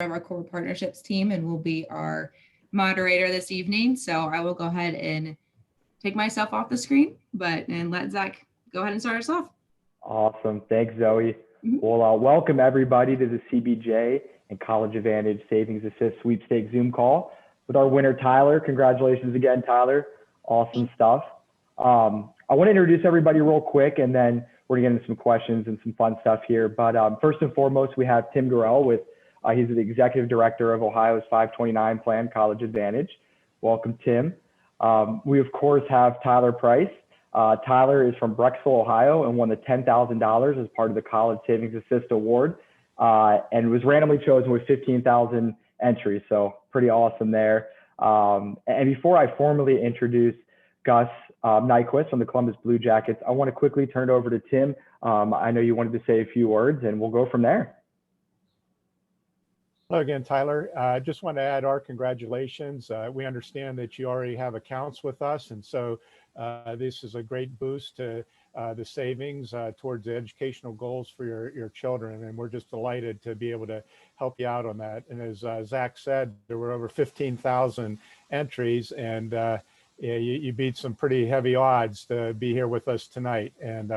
of our core partnerships team and will be our moderator this evening. So I will go ahead and take myself off the screen, and let Zach go ahead and start us off. Awesome. Thanks, Zoe. Well, welcome everybody to the CBJ and CollegeAdvantage Savings Assist Sweepstakes Zoom call with our winner, Tyler. Congratulations again, Tyler. Awesome stuff. I want to introduce everybody real quick, and then we're going to get into some questions and some fun stuff here. But first and foremost, we have Tim Gorrell he's the Executive Director of Ohio's 529 plan, CollegeAdvantage. Welcome, Tim. We, of course, have Tyler Price. Tyler is from Brecksville, Ohio, and won the $10,000 as part of the College Savings Assist Award, and was randomly chosen with 15,000 entries. So pretty awesome there. And before I formally introduce Gus Nyquist from the Columbus Blue Jackets, I want to quickly turn it over to Tim. I know you wanted to say a few words, and we'll go from there. Hello again, Tyler. I just want to add our congratulations. We understand that you already have accounts with us, and so this is a great boost to the savings towards the educational goals for your children, and we're just delighted to be able to help you out on that. And as Zach said, there were over 15,000 entries, and you beat some pretty heavy odds to be here with us tonight. And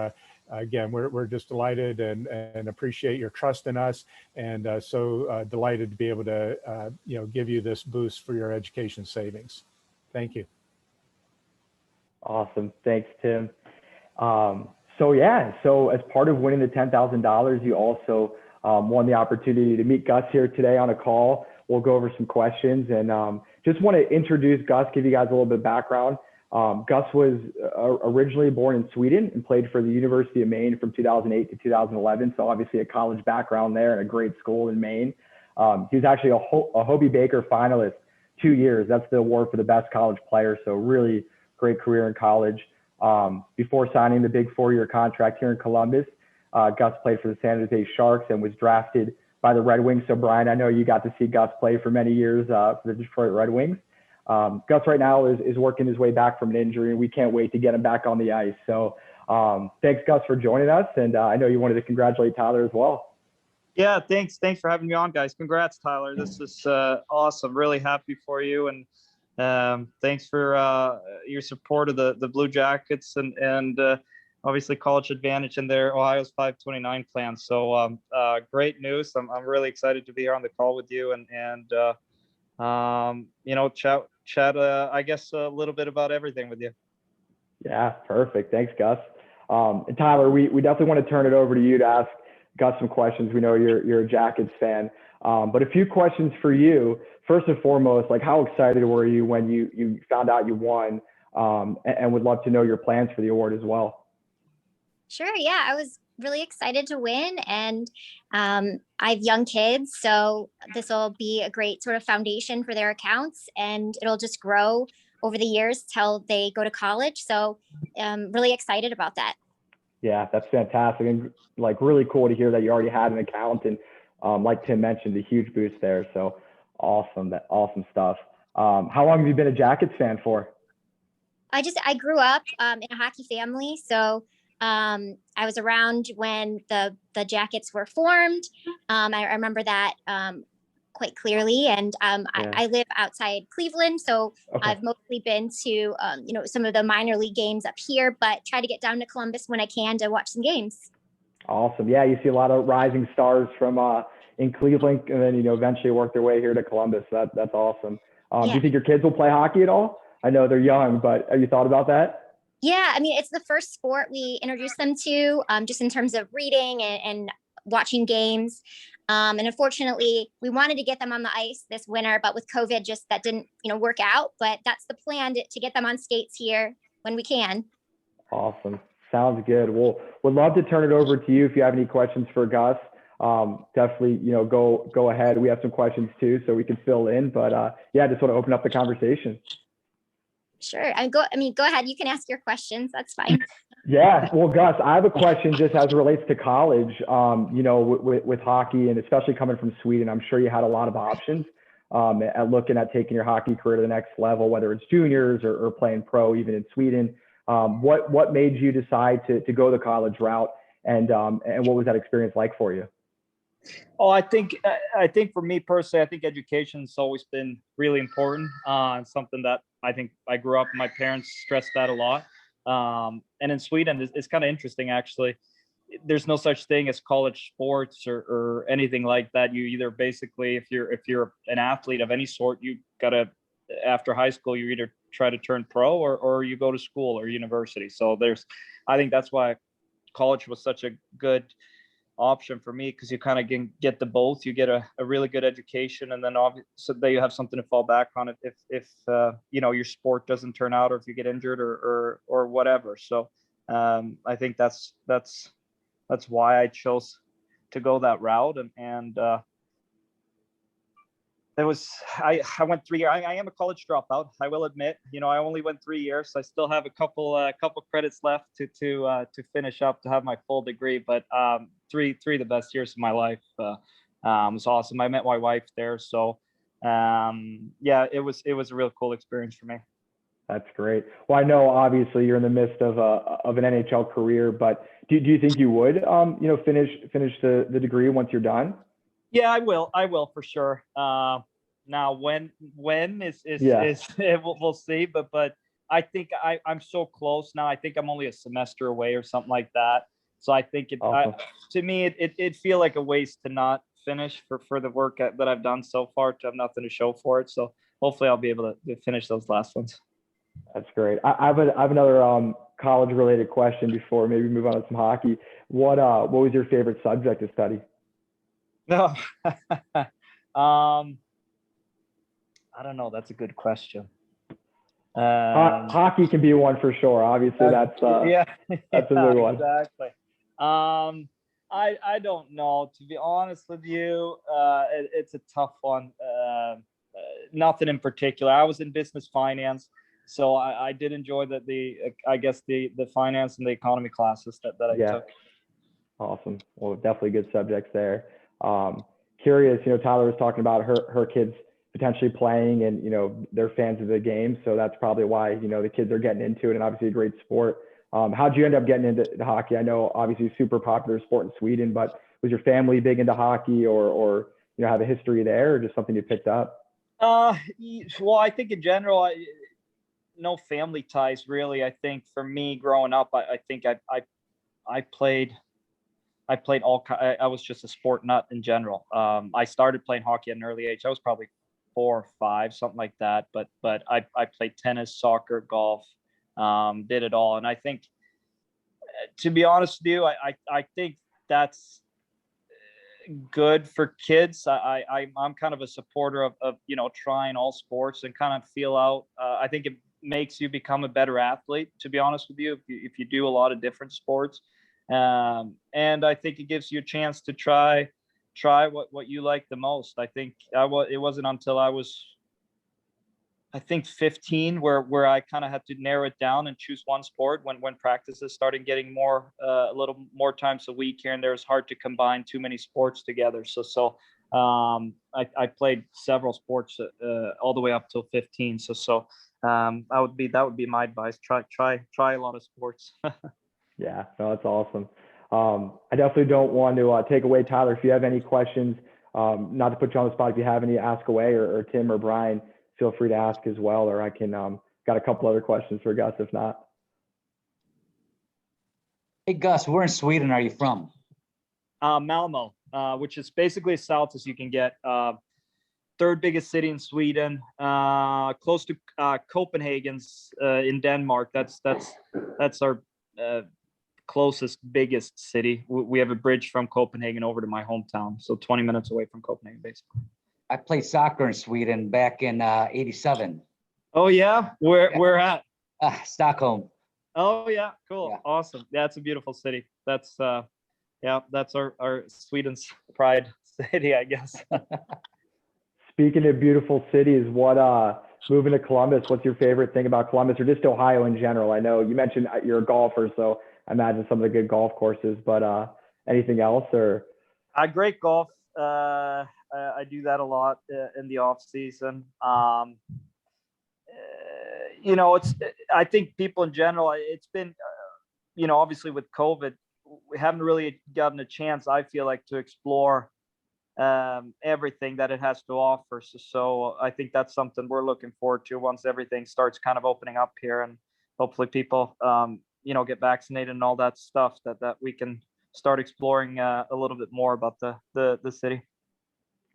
again, we're just delighted and appreciate your trust in us, and so delighted to be able to give you this boost for your education savings. Thank you. Awesome. Thanks, Tim. So as part of winning the $10,000, you also won the opportunity to meet Gus here today on a call. We'll go over some questions, and just want to introduce Gus, give you guys a little bit of background. Gus was originally born in Sweden and played for the University of Maine from 2008 to 2011. So obviously a college background there and a great school in Maine. He was actually a Hobie Baker finalist 2 years. That's the award for the best college player. So really great career in college. Before signing the big 4-year contract here in Columbus, Gus played for the San Jose Sharks and was drafted by the Red Wings. So Brian, I know you got to see Gus play for many years for the Detroit Red Wings. Gus right now is working his way back from an injury, and we can't wait to get him back on the ice. So thanks, Gus, for joining us. And I know you wanted to congratulate Tyler as well. Yeah, thanks for having me on, guys. Congrats, Tyler. This is awesome. Really happy for you. And thanks for your support of the Blue Jackets and obviously CollegeAdvantage and their Ohio's 529 plan. So great news. I'm really excited to be here on the call with you and chat I guess a little bit about everything with you. Yeah, perfect. Thanks, Gus. And Tyler, we definitely want to turn it over to you to ask Gus some questions. We know you're a Jackets fan, but a few questions for you. First and foremost, like, how excited were you when you found out you won, and would love to know your plans for the award as well. Sure. Yeah, I was really excited to win, and I have young kids, so this will be a great sort of foundation for their accounts, and it'll just grow over the years till they go to college. So I'm really excited about that. Yeah, that's fantastic, and like really cool to hear that you already had an account, and like Tim mentioned, a huge boost there. So awesome, awesome stuff. How long have you been a Jackets fan for? I grew up in a hockey family, so I was around when the Jackets were formed. I remember that quite clearly, and I live outside Cleveland, so okay. I've mostly been to some of the minor league games up here, but try to get down to Columbus when I can to watch some games. Awesome. Yeah, you see a lot of rising stars from in Cleveland, and then eventually work their way here to Columbus. That's awesome. Do you think your kids will play hockey at all? I know they're young, but have you thought about that? Yeah, I mean, it's the first sport we introduced them to, just in terms of reading and watching games. And unfortunately, we wanted to get them on the ice this winter, but with COVID, just that didn't, work out. But that's the plan, to get them on skates here when we can. Awesome. Sounds good. Well, would love to turn it over to you if you have any questions for Gus. Definitely, go ahead. We have some questions too, so we can fill in. But just want to open up the conversation. Sure. Go ahead. You can ask your questions. That's fine. Yeah. Well, Gus, I have a question just as it relates to college, with hockey, and especially coming from Sweden. I'm sure you had a lot of options at looking at taking your hockey career to the next level, whether it's juniors or playing pro, even in Sweden. What made you decide to go the college route, and what was that experience like for you? Oh, I think for me personally, I think education's always been really important. It's something that I think I grew up, my parents stressed that a lot. And in Sweden, it's kind of interesting actually. There's no such thing as college sports or anything like that. You either basically, if you're an athlete of any sort, you gotta, after high school, you either try to turn pro or you go to school or university. So I think that's why college was such a good option for me, because you kind of get the both. You get a really good education, and then so that you have something to fall back on if your sport doesn't turn out, or if you get injured or whatever. So I think that's why I chose to go that route. And it was I went 3 years. I am a college dropout, I will admit. I only went 3 years, so I still have a couple credits left to finish up to have my full degree. But three of the best years of my life. It was awesome. I met my wife there, so yeah, it was a real cool experience for me. That's great. Well, I know obviously you're in the midst of an NHL career, but do you think you would finish the degree once you're done? Yeah, I will for sure. Now when is Yeah. we'll see, but I think I'm so close now. I think I'm only a semester away or something like that. So I think Awesome. to me it'd feel like a waste to not finish for the work that I've done so far, to have nothing to show for it. So hopefully I'll be able to finish those last ones. That's great. I have another college related question before maybe we move on to some hockey. What was your favorite subject to study? No, I don't know. That's a good question. Hockey can be one for sure. Obviously, that's that's a big one. Exactly. I don't know, to be honest with you. It's a tough one. Nothing in particular. I was in business finance, so I did enjoy the finance and the economy classes that I took. Awesome. Well, definitely good subjects there. Curious, Tyler was talking about her kids potentially playing, and they're fans of the game, so that's probably why the kids are getting into it, and obviously a great sport. How'd you end up getting into hockey? I know obviously super popular sport in Sweden, but was your family big into hockey, or have a history there, or just something you picked up? Well, I think in general, no family ties really. I think for me growing up, I think I played I was just a sport nut in general. I started playing hockey at an early age. I was probably 4 or 5, something like that. But I played tennis, soccer, golf, did it all. And I think, to be honest with you, I think that's good for kids. I'm kind of a supporter of trying all sports and kind of feel out. I think it makes you become a better athlete, to be honest with you, if you do a lot of different sports. And I think it gives you a chance to try what you like the most. I think it wasn't until I was, I think 15 where I kind of had to narrow it down and choose one sport when practices started getting a little more times a week here and there. It's hard to combine too many sports together. So I played several sports all the way up till 15. So that would be my advice. Try a lot of sports. Yeah, no, that's awesome. I definitely don't want to take away, Tyler. If you have any questions, not to put you on the spot, if you have any, ask away, or Tim or Brian, feel free to ask as well, or I can got a couple other questions for Gus if not. Hey Gus, where in Sweden are you from? Malmo, which is basically as south as you can get. Third biggest city in Sweden, close to Copenhagen's in Denmark. That's our closest, biggest city. We have a bridge from Copenhagen over to my hometown, so 20 minutes away from Copenhagen, basically. I played soccer in Sweden back in '87. Oh yeah, where at? Stockholm. Oh yeah, cool, Yeah. Awesome. Yeah, it's a beautiful city. That's that's our Sweden's pride city, I guess. Speaking of beautiful cities, moving to Columbus, what's your favorite thing about Columbus, or just Ohio in general? I know you mentioned you're a golfer, so I imagine some of the good golf courses, but anything else? Or Great golf. I do that a lot in the off season. I think people in general, it's been, obviously with COVID, we haven't really gotten a chance, I feel like, to explore everything that it has to offer. So I think that's something we're looking forward to once everything starts kind of opening up here, and hopefully people, get vaccinated and all that stuff, that we can start exploring a little bit more about the city.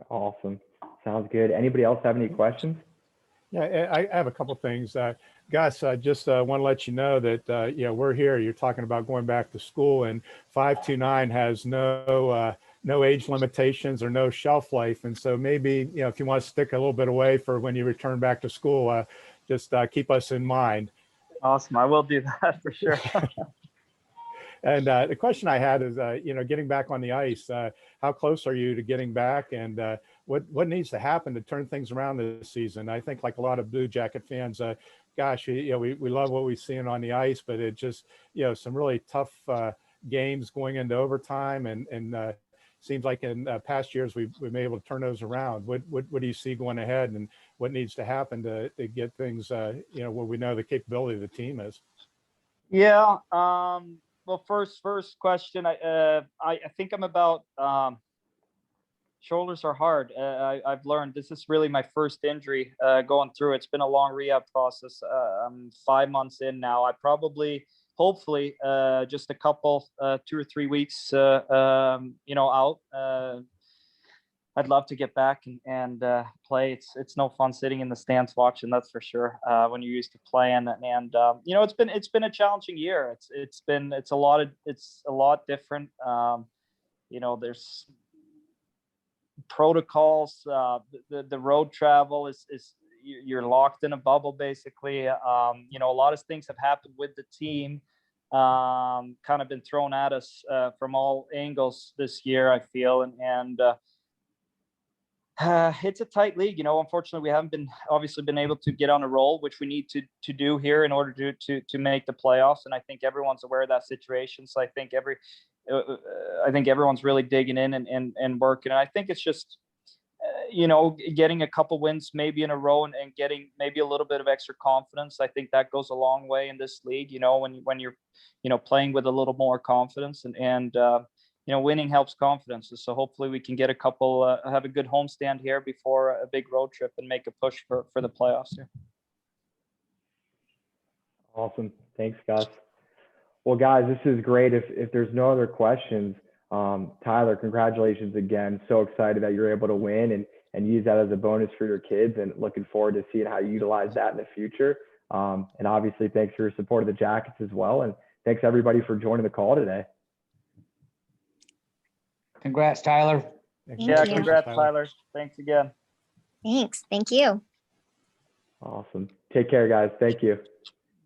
Awesome. Sounds good. Anybody else have any questions? Yeah, I have a couple things. Gus, I just want to let you know that, we're here. You're talking about going back to school, and 529 has no age limitations or no shelf life. And so maybe, if you want to stick a little bit away for when you return back to school, just keep us in mind. Awesome. I will do that for sure. And the question I had is, getting back on the ice, how close are you to getting back, and what needs to happen to turn things around this season? I think, like a lot of Blue Jacket fans, gosh, we love what we're seeing on the ice, but it just, some really tough games going into overtime, and seems like in past years we've been able to turn those around. What do you see going ahead, and what needs to happen to get things, where we know the capability of the team is? Yeah. Well, first question, I think I'm about, shoulders are hard. I've learned this is really my first injury going through. It's been a long rehab process. I'm 5 months in now. I hopefully, just a couple, 2 or 3 weeks, out. I'd love to get back and play. It's no fun sitting in the stands watching, that's for sure. When you're used to playing, and it's been a challenging year. It's a lot different. There's protocols. The road travel is you're locked in a bubble basically. A lot of things have happened with the team. Kind of been thrown at us from all angles this year, I feel, and it's a tight league. Unfortunately, we haven't been able to get on a roll, which we need to do here in order to make the playoffs. And I think everyone's aware of that situation. So I think everyone's really digging in and working. And I think it's just, getting a couple wins maybe in a row and getting maybe a little bit of extra confidence. I think that goes a long way in this league, when you're, playing with a little more confidence, and winning helps confidence. So hopefully we can get a couple, have a good homestand here before a big road trip and make a push for the playoffs here. Awesome. Thanks, Gus. Well, guys, this is great. If there's no other questions, Tyler, congratulations again. So excited that you're able to win and use that as a bonus for your kids, and looking forward to seeing how you utilize that in the future. And obviously, thanks for your support of the Jackets as well. And thanks everybody for joining the call today. Congrats, Tyler. Yeah, congrats, Tyler. Thanks again. Thanks. Thank you. Awesome. Take care, guys. Thank you.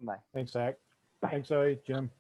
Bye. Thanks, Zach. Bye. Thanks, Zoe, Jim.